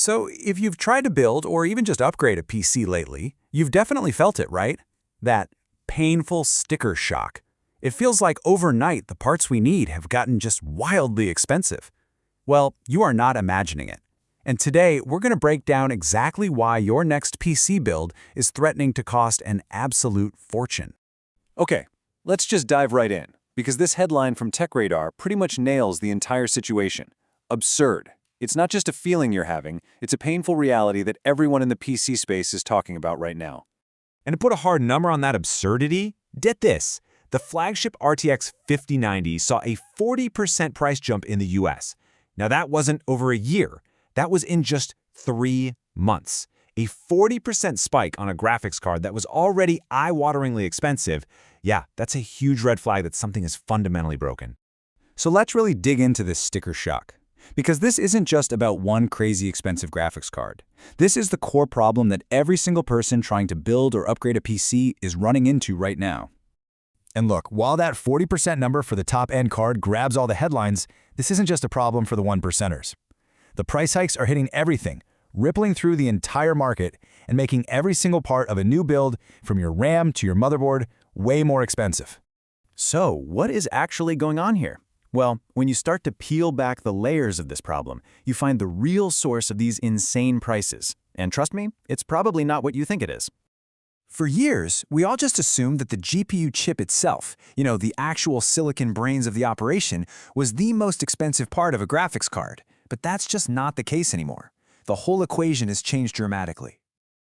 So if you've tried to build or even just upgrade a PC lately, you've definitely felt it, right? That painful sticker shock. It feels like overnight the parts we need have gotten just wildly expensive. Well, you are not imagining it. And today, we're going to break down exactly why your next PC build is threatening to cost an absolute fortune. Okay, let's just dive right in, because this headline from TechRadar pretty much nails the entire situation. Absurd. It's not just a feeling you're having, it's a painful reality that everyone in the PC space is talking about right now. And to put a hard number on that absurdity, get this. The flagship RTX 5090 saw a 40% price jump in the US. Now that wasn't over a year. That was in just 3 months. A 40% spike on a graphics card that was already eye-wateringly expensive. Yeah, that's a huge red flag that something is fundamentally broken. So let's really dig into this sticker shock. Because this isn't just about one crazy expensive graphics card. This is the core problem that every single person trying to build or upgrade a PC is running into right now. And look, while that 40% number for the top-end card grabs all the headlines, this isn't just a problem for the 1%ers. The price hikes are hitting everything, rippling through the entire market and making every single part of a new build, from your RAM to your motherboard, way more expensive. So, what is actually going on here? Well, when you start to peel back the layers of this problem, you find the real source of these insane prices. And trust me, it's probably not what you think it is. For years, we all just assumed that the GPU chip itself, the actual silicon brains of the operation, was the most expensive part of a graphics card. But that's just not the case anymore. The whole equation has changed dramatically.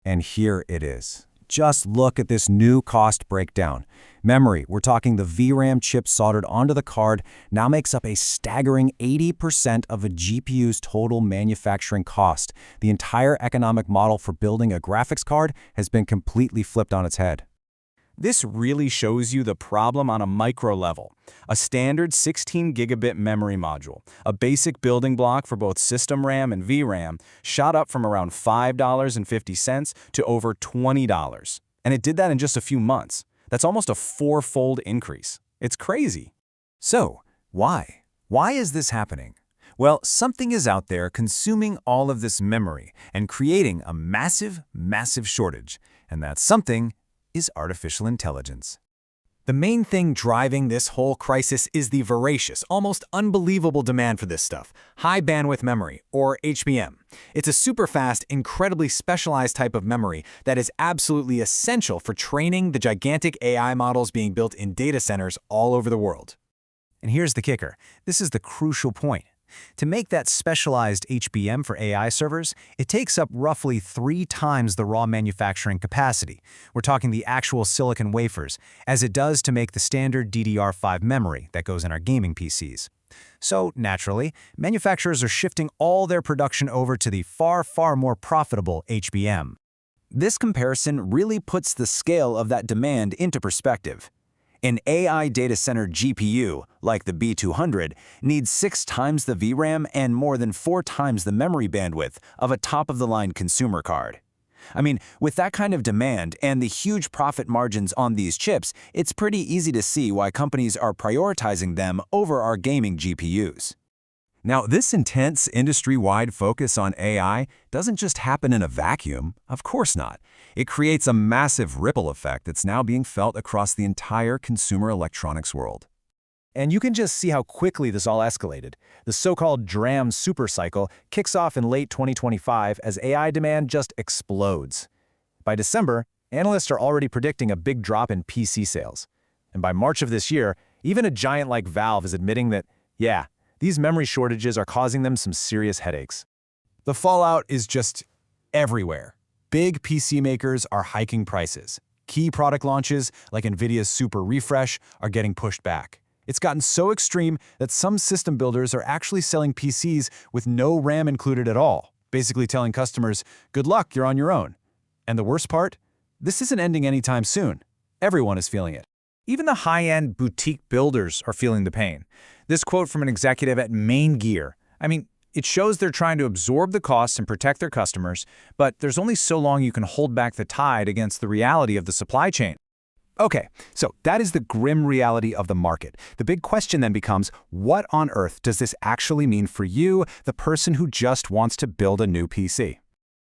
And here it is. Just look at this new cost breakdown. Memory, we're talking the VRAM chip soldered onto the card, now makes up a staggering 80% of a GPU's total manufacturing cost. The entire economic model for building a graphics card has been completely flipped on its head. This really shows you the problem on a micro level. A standard 16 gigabit memory module, a basic building block for both system RAM and VRAM, shot up from around $5.50 to over $20. And it did that in just a few months. That's almost a 4-fold increase. It's crazy. So, why? Why is this happening? Well, something is out there consuming all of this memory and creating a massive, massive shortage. And that something is artificial intelligence. The main thing driving this whole crisis is the voracious, almost unbelievable demand for this stuff, high bandwidth memory, or HBM. It's a super fast, incredibly specialized type of memory that is absolutely essential for training the gigantic AI models being built in data centers all over the world. And here's the kicker. This is the crucial point. To make that specialized HBM for AI servers, it takes up roughly 3 times the raw manufacturing capacity. We're talking the actual silicon wafers, as it does to make the standard DDR5 memory that goes in our gaming PCs. So, naturally, manufacturers are shifting all their production over to the far, far more profitable HBM. This comparison really puts the scale of that demand into perspective. An AI data center GPU, like the B200, needs 6 times the VRAM and more than 4 times the memory bandwidth of a top-of-the-line consumer card. I mean, with that kind of demand and the huge profit margins on these chips, it's pretty easy to see why companies are prioritizing them over our gaming GPUs. Now, this intense industry-wide focus on AI doesn't just happen in a vacuum. Of course not. It creates a massive ripple effect that's now being felt across the entire consumer electronics world. And you can just see how quickly this all escalated. The so-called DRAM supercycle kicks off in late 2025 as AI demand just explodes. By December, analysts are already predicting a big drop in PC sales. And by March of this year, even a giant like Valve is admitting that, yeah, these memory shortages are causing them some serious headaches. The fallout is just everywhere. Big PC makers are hiking prices. Key product launches, like NVIDIA's Super Refresh, are getting pushed back. It's gotten so extreme that some system builders are actually selling PCs with no RAM included at all, basically telling customers, good luck, you're on your own. And the worst part? This isn't ending anytime soon. Everyone is feeling it. Even the high-end boutique builders are feeling the pain. This quote from an executive at Main Gear, it shows they're trying to absorb the costs and protect their customers, but there's only so long you can hold back the tide against the reality of the supply chain. Okay, so that is the grim reality of the market. The big question then becomes, what on earth does this actually mean for you, the person who just wants to build a new PC?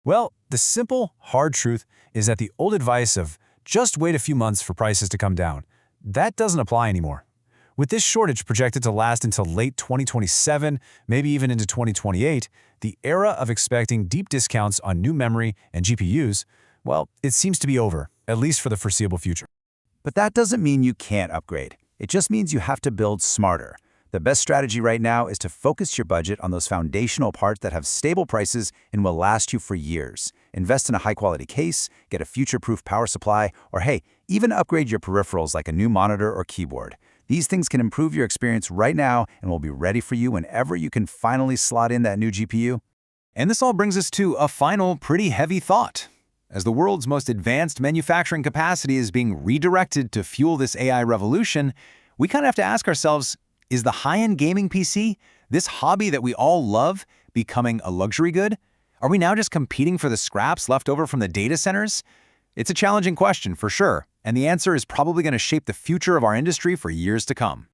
Well, the simple, hard truth is that the old advice of just wait a few months for prices to come down, that doesn't apply anymore. With this shortage projected to last until late 2027, maybe even into 2028, the era of expecting deep discounts on new memory and GPUs, well, it seems to be over, at least for the foreseeable future. But that doesn't mean you can't upgrade. It just means you have to build smarter. The best strategy right now is to focus your budget on those foundational parts that have stable prices and will last you for years. Invest in a high-quality case, get a future-proof power supply, or hey, even upgrade your peripherals like a new monitor or keyboard. These things can improve your experience right now and will be ready for you whenever you can finally slot in that new GPU. And this all brings us to a final, pretty heavy thought. As the world's most advanced manufacturing capacity is being redirected to fuel this AI revolution, we kind of have to ask ourselves, is the high-end gaming PC, this hobby that we all love, becoming a luxury good? Are we now just competing for the scraps left over from the data centers? It's a challenging question for sure, and the answer is probably going to shape the future of our industry for years to come.